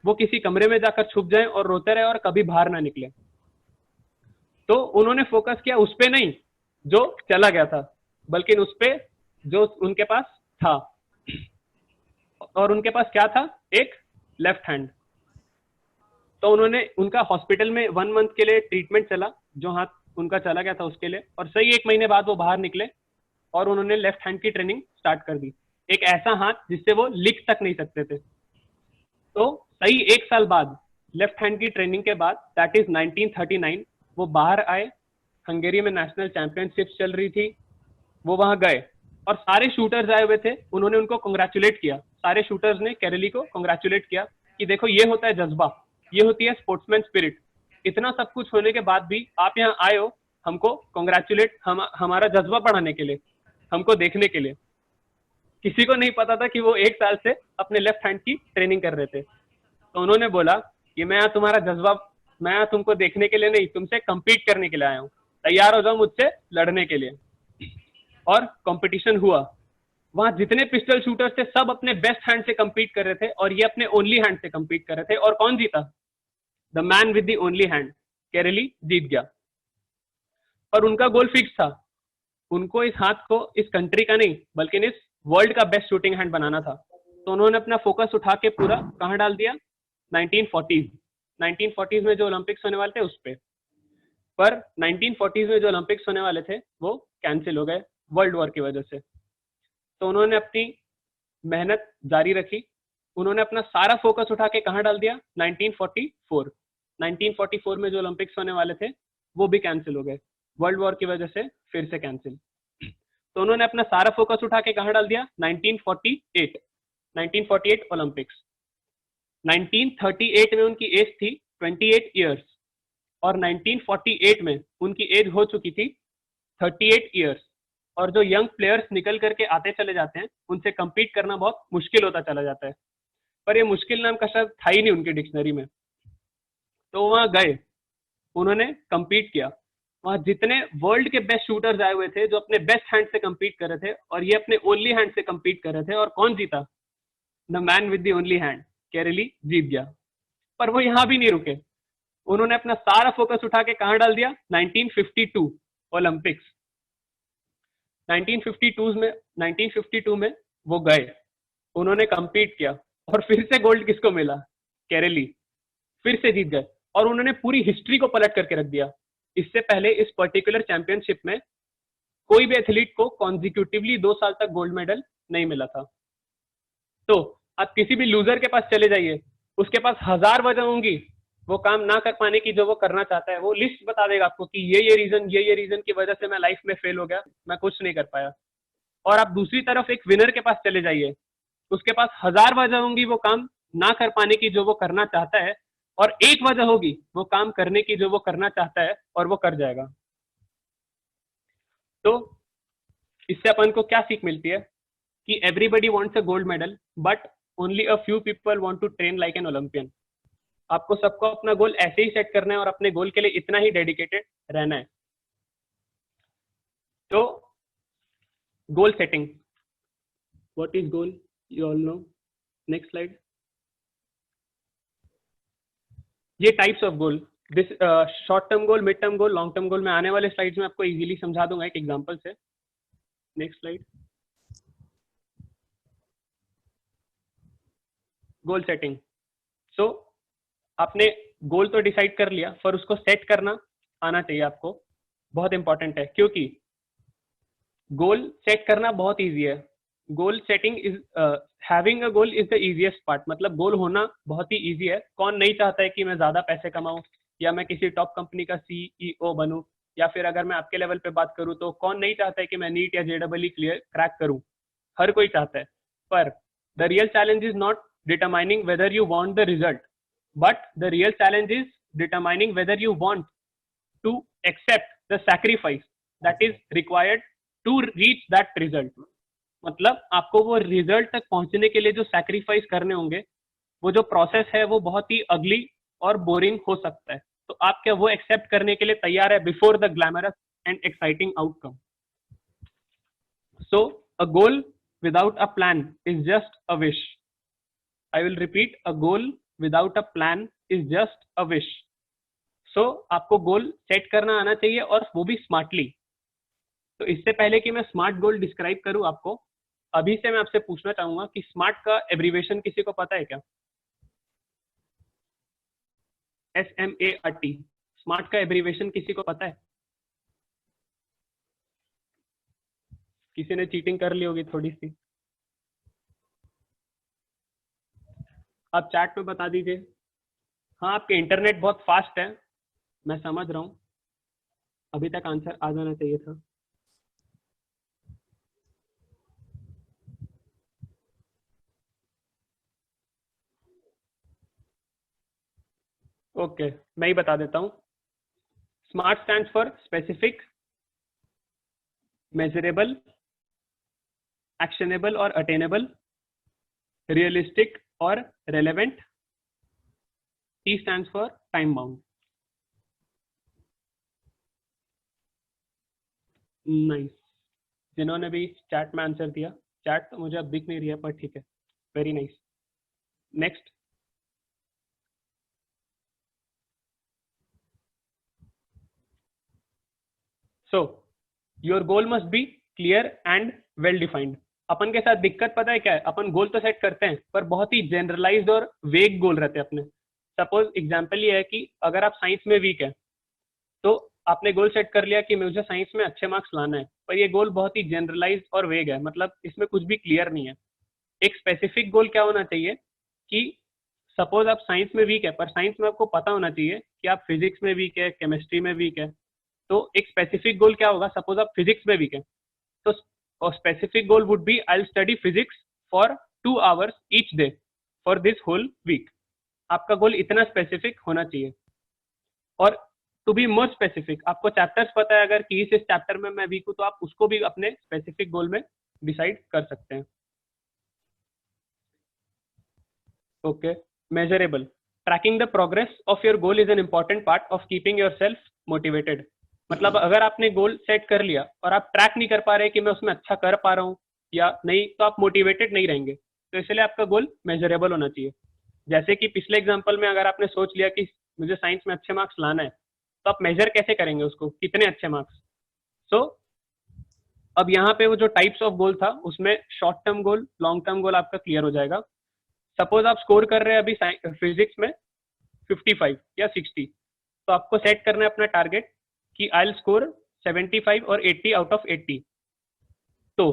वो किसी कमरे में जाकर छुप जाए और रोते रहे और कभी बाहर ना निकले। तो उन्होंने फोकस किया उस पे नहीं जो चला गया था, बल्कि उस पे जो उनके पास था। और उनके पास क्या था? एक लेफ्ट हैंड। तो उन्होंने उनका हॉस्पिटल में 1 मंथ के लिए ट्रीटमेंट चला, जो हाथ उनका चला गया था उसके लिए, और सही 1 महीने बाद वो बाहर निकले और उन्होंने लेफ्ट हैंड की ट्रेनिंग स्टार्ट कर दी। एक ऐसा हाथ जिससे वो लिख तक नहीं सकते थे। तो सही 1 साल बाद लेफ्ट हैंड की ट्रेनिंग के बाद, दैट इज 1939, वो बाहर आए। हंगेरी में नेशनल चैंपियनशिप चल रही थी, वो वहां गए और सारे शूटर्स आए हुए थे, उन्होंने उनको कांग्रेचुलेट किया। सारे शूटर्स ने कैरेली को कांग्रेचुलेट किया कि देखो ये होता है जज्बा, ये होती है स्पोर्ट्समैन स्पिरिट। इतना सब कुछ होने के बाद भी आप यहाँ आए हो हमको कांग्रेचुलेट, हमारा जज्बा बढ़ाने के लिए, हमको देखने के लिए। किसी को नहीं पता था कि वो 1 साल से अपने लेफ्ट हैंड की ट्रेनिंग कर रहे थे। तो उन्होंने बोला कि मैं यहाँ तुम्हारा जज्बा, मैं यहाँ तुमको देखने के लिए नहीं, तुमसे compete करने के लिए आया हूँ, तैयार हो जाओ मुझसे लड़ने के लिए। और कंपटीशन हुआ, वहां जितने पिस्टल शूटर्स थे सब अपने बेस्ट हैंड से compete कर रहे थे और ये अपने ओनली हैंड से compete कर रहे थे। और कौन जीता? The man with the only hand, Karoly जीत गया। पर उनका गोल फिक्स था, उनको इस हाथ को इस कंट्री का नहीं बल्कि इस वर्ल्ड का बेस्ट शूटिंग हैंड बनाना था। तो उन्होंने अपना फोकस उठा के पूरा कहाँ डाल दिया? 1940s में जो ओलंपिक्स होने वाले थे उस पे। पर 1940s में जो ओलंपिक्स होने वाले थे वो कैंसिल हो गए वर्ल्ड वॉर की वजह से। तो उन्होंने अपनी मेहनत जारी रखी, उन्होंने अपना सारा फोकस उठा के कहाँ डाल दिया? 1944 में जो ओलंपिक्स होने वाले थे वो भी कैंसिल हो गए वर्ल्ड वॉर की वजह से, फिर से कैंसिल। तो उन्होंने अपना सारा फोकस उठा के कहाँ डाल दिया? 1948 ओलंपिक्स। 1938 में उनकी एज थी 28 इयर्स और 1948 में उनकी एज हो चुकी थी 38 इयर्स। और जो यंग प्लेयर्स निकल करके आते चले जाते हैं उनसे compete करना बहुत मुश्किल होता चला जाता है। पर ये मुश्किल नाम का शब्द था ही नहीं उनकी डिक्शनरी में। तो वहां गए, उन्होंने compete किया। वहां जितने वर्ल्ड के बेस्ट शूटर्स आए हुए थे जो अपने बेस्ट हैंड से compete कर रहे थे, और ये अपने ओनली हैंड से compete कर रहे थे। और कौन जीता? The man with the only hand, Karoly जीत गया। पर वो यहां भी नहीं रुके, उन्होंने अपना सारा फोकस उठा के कहां डाल दिया? 1952 ओलंपिक्स। 1952 में वो गए, उन्होंने compete किया और फिर से गोल्ड किसको मिला? कैरेली, फिर से जीत गए और उन्होंने पूरी हिस्ट्री को पलट करके रख दिया। इससे पहले इस पर्टिकुलर चैंपियनशिप में कोई भी एथलीट को कॉन्जिक्यूटिवली 2 साल तक गोल्ड मेडल नहीं मिला था। तो आप किसी भी लूजर के पास चले जाइए, उसके पास 1000 वजह होंगी वो काम ना कर पाने की जो वो करना चाहता है। वो लिस्ट बता देगा आपको कि ये रीजन की वजह से मैं लाइफ में फेल हो गया, मैं कुछ नहीं कर पाया। और आप दूसरी तरफ एक विनर के पास चले जाइए, उसके पास 1000 वजह होंगी वो काम ना कर पाने की जो वो करना चाहता है, और एक वजह होगी वो काम करने की जो वो करना चाहता है, और वो कर जाएगा। तो इससे अपन को क्या सीख मिलती है कि everybody wants a gold medal but only a few people want to train like an Olympian. आपको सबको अपना गोल ऐसे ही सेट करना है और अपने गोल के लिए इतना ही डेडिकेटेड रहना है। तो goal setting, what is goal, you all know. Next slide. ये types of goal, this short term goal, mid term goal, long term goal, मैं आने वाले स्लाइड्स में आपको इजीली समझा दूंगा एक एग्जांपल से। Next slide. Goal setting. So आपने गोल तो डिसाइड कर लिया, पर उसको सेट करना आना चाहिए आपको, बहुत इंपॉर्टेंट है। क्योंकि गोल सेट करना बहुत इजी है। Goal setting is having a goal is the easiest part. मतलब गोल होना बहुत ही इजी है। कौन नहीं चाहता है कि मैं ज्यादा पैसे कमाऊं या मैं किसी टॉप कंपनी का सीईओ बनूं, या फिर अगर मैं आपके लेवल पे बात करूं तो कौन नहीं चाहता है कि मैं नीट या जेईई क्रैक करूं? हर कोई चाहता है। पर the real challenge is not determining whether you want the result, but the real challenge is determining whether you want to accept the sacrifice that is required to reach that result। मतलब आपको वो result तक पहुंचने के लिए जो sacrifice करने होंगे, वो जो प्रोसेस है वो बहुत ही अगली और बोरिंग हो सकता है। तो आप क्या वो एक्सेप्ट करने के लिए तैयार है before the glamorous and exciting outcome? So a goal without a plan is just a wish. I will repeat, a goal without a plan is just a wish. So आपको गोल सेट करना आना चाहिए और वो भी smartly. तो इससे पहले कि मैं स्मार्ट गोल डिस्क्राइब करूं आपको, अभी से मैं आपसे पूछना चाहूंगा कि स्मार्ट का एब्रीविएशन किसी को पता है क्या? SMART, स्मार्ट का एब्रीविएशन किसी को पता है? किसी ने चीटिंग कर ली होगी थोड़ी सी, आप चैट में बता दीजिए। हाँ, आपके इंटरनेट बहुत फास्ट है, मैं समझ रहा हूँ, अभी तक आंसर आ जाना चाहिए था। ओके, मैं ही बता देता हूँ। Smart stands for specific, measurable, actionable और अटेनेबल, रियलिस्टिक और relevant, T stands for time bound. Nice, जिन्होंने भी चैट में आंसर दिया, चैट तो मुझे अब दिख नहीं रही है पर ठीक है, very nice. Next, so your goal must be clear and well defined. अपन के साथ दिक्कत पता है क्या है? अपन गोल तो सेट करते हैं पर बहुत ही जनरलाइज्ड और वेग गोल रहते हैं अपने। सपोज एग्जांपल ये है कि अगर आप साइंस में वीक है तो आपने गोल सेट कर लिया कि मुझे साइंस में अच्छे मार्क्स लाना है, पर ये गोल बहुत ही जनरलाइज्ड और वेग है, मतलब इसमें कुछ भी क्लियर नहीं है। एक स्पेसिफिक गोल क्या होना चाहिए कि सपोज आप साइंस में वीक है, पर साइंस में आपको पता होना चाहिए कि आप फिजिक्स में वीक है, केमिस्ट्री में वीक है, तो एक स्पेसिफिक गोल क्या होगा? सपोज आप फिजिक्स में वीक है तो specific goal would be I will study physics for 2 hours each day for this whole week. आपका गोल इतना स्पेसिफिक होना चाहिए। और टू बी मोर स्पेसिफिक, आपको चैप्टर्स पता है, अगर कि इस चैप्टर में मैं वीक हूं तो आप उसको भी अपने स्पेसिफिक गोल में डिसाइड कर सकते हैं। Okay, measurable, tracking the progress of your goal is an important part of keeping your self motivated. मतलब अगर आपने गोल सेट कर लिया और आप ट्रैक नहीं कर पा रहे कि मैं उसमें अच्छा कर पा रहा हूँ या नहीं, तो आप मोटिवेटेड नहीं रहेंगे। तो इसलिए आपका गोल मेजरेबल होना चाहिए। जैसे कि पिछले एग्जांपल में अगर आपने सोच लिया कि मुझे साइंस में अच्छे मार्क्स लाना है, तो आप मेजर कैसे करेंगे उसको, कितने अच्छे मार्क्स? सो अब यहाँ पे वो जो टाइप्स ऑफ गोल था उसमें short term goal, long term गोल आपका क्लियर हो जाएगा। सपोज आप स्कोर कर रहे हैं अभी फिजिक्स में 55 या 60, तो आपको सेट करना है अपना टारगेट कि आई विल स्कोर 75 और 80 आउट ऑफ 80। तो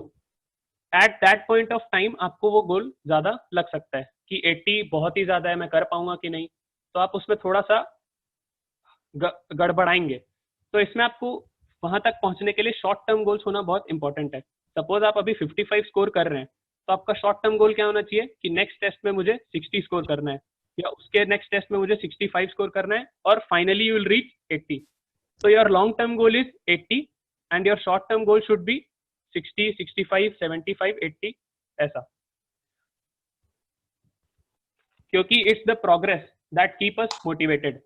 at that point of time आपको वो गोल ज्यादा लग सकता है कि 80 बहुत ही ज्यादा है, मैं कर पाऊंगा कि नहीं, तो आप उसमें थोड़ा सा गड़बड़ाएंगे। तो इसमें आपको वहां तक पहुंचने के लिए शॉर्ट टर्म गोल्स होना बहुत इंपॉर्टेंट है। सपोज आप अभी 55 स्कोर कर रहे हैं, तो आपका शॉर्ट टर्म गोल क्या होना चाहिए कि नेक्स्ट टेस्ट में मुझे 60 स्कोर करना है, या उसके नेक्स्ट टेस्ट में मुझे 65 स्कोर करना है, और finally you will reach 80। So your long term goal is 80 and your short term goal should be 60, 65, 75, 80 ऐसा, क्योंकि it's the progress that keep us motivated.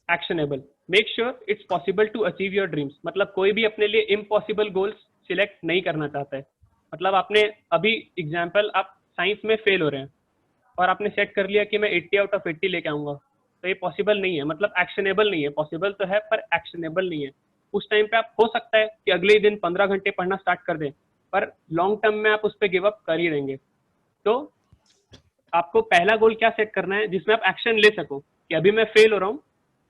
Actionable, make sure it's possible to achieve your dreams. मतलब कोई भी अपने लिए impossible goals select नहीं करना चाहता है। मतलब आपने अभी एग्जाम्पल, आप साइंस में फेल हो रहे हैं और आपने सेट कर लिया कि मैं 80 आउट ऑफ 80 लेके आऊंगा, तो ये पॉसिबल नहीं है, मतलब एक्शनेबल नहीं है। पॉसिबल तो है पर एक्शनेबल नहीं है। उस टाइम पे आप हो सकता है कि अगले दिन 15 घंटे पढ़ना स्टार्ट कर दें, पर लॉन्ग टर्म में आप उस पर गिव अप कर ही देंगे। तो आपको पहला गोल क्या सेट करना है जिसमें आप एक्शन ले सको कि अभी मैं फेल हो रहा हूँ,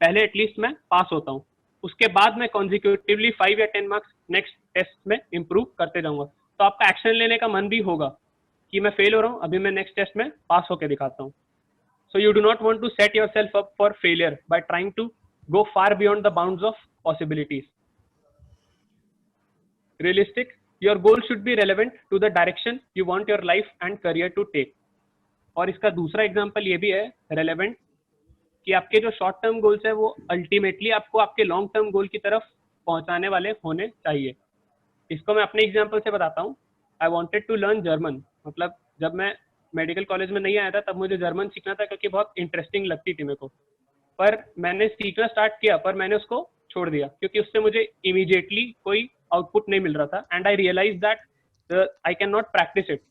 पहले एटलीस्ट मैं पास होता हूँ, उसके बाद मैं कॉन्जिक्यूटिवली 5 या 10 मार्क्स नेक्स्ट टेस्ट में इंप्रूव करते जाऊंगा। तो आपका एक्शन लेने का मन भी होगा कि मैं फेल हो रहा हूँ, अभी मैं नेक्स्ट टेस्ट में पास होकर दिखाता हूँ। So you do not want to set yourself up for failure by trying to go far beyond the bounds of possibilities. Realistic, your goal should be relevant to the direction you want your life and career to take. और इसका दूसरा example ये भी है relevant, कि आपके जो short term goals है वो अल्टीमेटली आपको आपके लॉन्ग टर्म गोल की तरफ पहुंचाने वाले होने चाहिए। इसको मैं अपने एग्जांपल से बताता हूँ। I wanted to learn German, मतलब जब मैं मेडिकल कॉलेज में नहीं आया था तब मुझे जर्मन सीखना था क्योंकि बहुत इंटरेस्टिंग लगती थी मेरे को, पर मैंने सीखना स्टार्ट किया पर मैंने उसको छोड़ दिया क्योंकि उससे मुझे इमीडिएटली कोई आउटपुट नहीं मिल रहा था, and I realise that I can not practise it.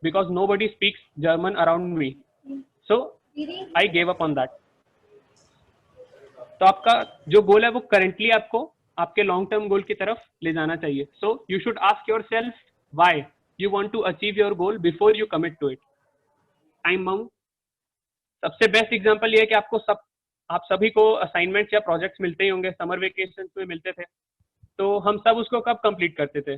because nobody speaks German around me. So I gave up on that. तो आपका जो गोल है वो करंटली आपको आपके लॉन्ग टर्म गोल की तरफ ले जाना चाहिए. So you should ask yourself why you want to achieve your goal before you commit to it. Time bound सबसे बेस्ट एग्जांपल ये है कि आप सभी को असाइनमेंट्स या प्रोजेक्ट्स मिलते ही होंगे. समर वेकेशन में मिलते थे, तो हम सब उसको कब कंप्लीट करते थे?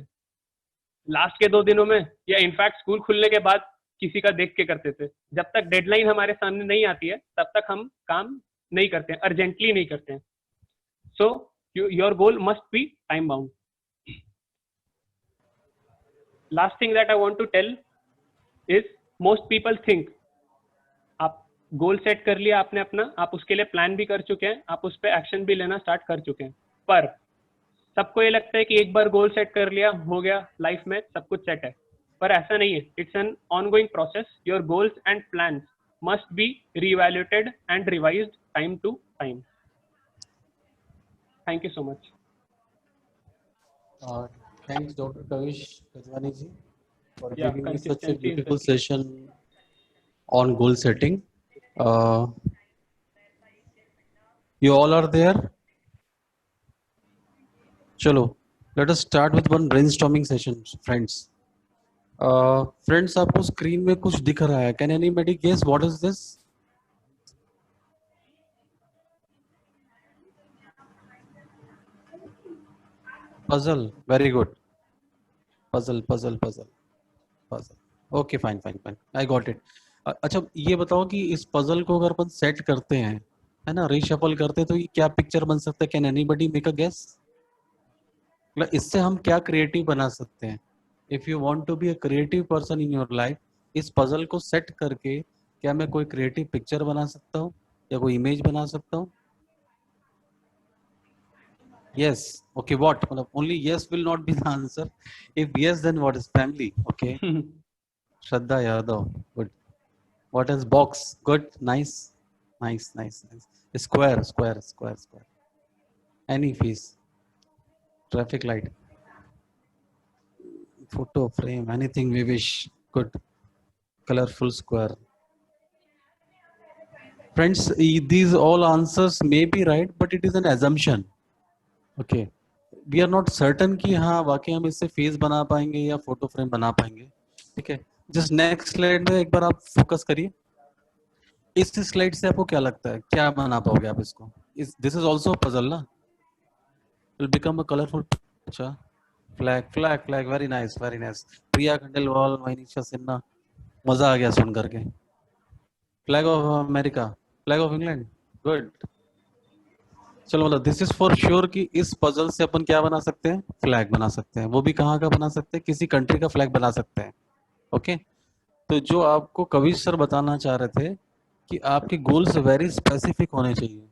लास्ट के 2 दिनों में, या इनफैक्ट स्कूल खुलने के बाद किसी का देख के करते थे. जब तक डेडलाइन हमारे सामने नहीं आती है तब तक हम काम नहीं करते हैं, अर्जेंटली नहीं करते हैं. So your goal must be time bound. Last thing that I want to tell is most people think आप गोल सेट कर लिया आपने अपना, आप उसके लिए प्लान भी कर चुके हैं, आप उस पर एक्शन भी लेना स्टार्ट कर चुके हैं, पर सबको ये लगता है कि एक बार गोल सेट कर लिया हो गया, लाइफ में सब कुछ सेट है. पर ऐसा नहीं है. It's an ongoing process. Your goals and plans must be reevaluated and revised time to time. Thank you so much. Thanks, Dr. Kavish Kajwani ji, for Yeah, giving me such a consistency is the beautiful key. session on goal setting. You all are there? Chalo, let us start with one brainstorming session, friends. Friends आपको screen में कुछ दिख रहा है. Can anybody guess what is this? Puzzle. Very good. Puzzle puzzle puzzle puzzle. Okay, fine fine fine, I got it. अच्छा, ये बताओ कि इस पजल को अगर अपन सेट करते हैं, है ना, रीशफल करते हैं, तो ये क्या पिक्चर बन सकता है? Can anybody make a guess? इससे हम क्या क्रिएटिव बना सकते हैं? If you want to be a creative person in your life, इस पजल को सेट करके क्या मैं कोई क्रिएटिव पिक्चर बना सकता हूँ या कोई इमेज बना सकता हूँ? Yes. Okay. What? Only yes will not be the answer. If yes, then what is family? Okay. Shraddha Yadav. Good. What is box? Good. Nice. Nice. Nice. Nice. Square. Square. Square. Square. Any piece. Traffic light. Photo frame. Anything we wish. Good. Colorful square. Friends, these all answers may be right, but it is an assumption. Okay. We are not certain कि हाँ वाकई हम इससे face बना पाएंगे या photo frame बना पाएंगे. ठीक है. जस्ट नेक्स्ट स्लाइड में एक बार आप फोकस करिए. इस स्लाइड से आपको क्या लगता है, क्या बना पाओगे आप इसको? दिस इज ऑल्सो पजल ना. Will become a colourful. अच्छा, flag flag flag. Very nice, very nice. Priya Khandelwal, Manisha Sinha, मजा आ गया सुन करके. Flag of America, flag of England. Good. चलो, मतलब दिस इज फॉर श्योर कि इस पजल से अपन क्या बना सकते हैं? फ्लैग बना सकते हैं. वो भी कहाँ का बना सकते हैं? किसी कंट्री का फ्लैग बना सकते हैं. ओके. तो जो आपको कविश सर बताना चाह रहे थे कि आपके गोल्स वेरी स्पेसिफिक होने चाहिए.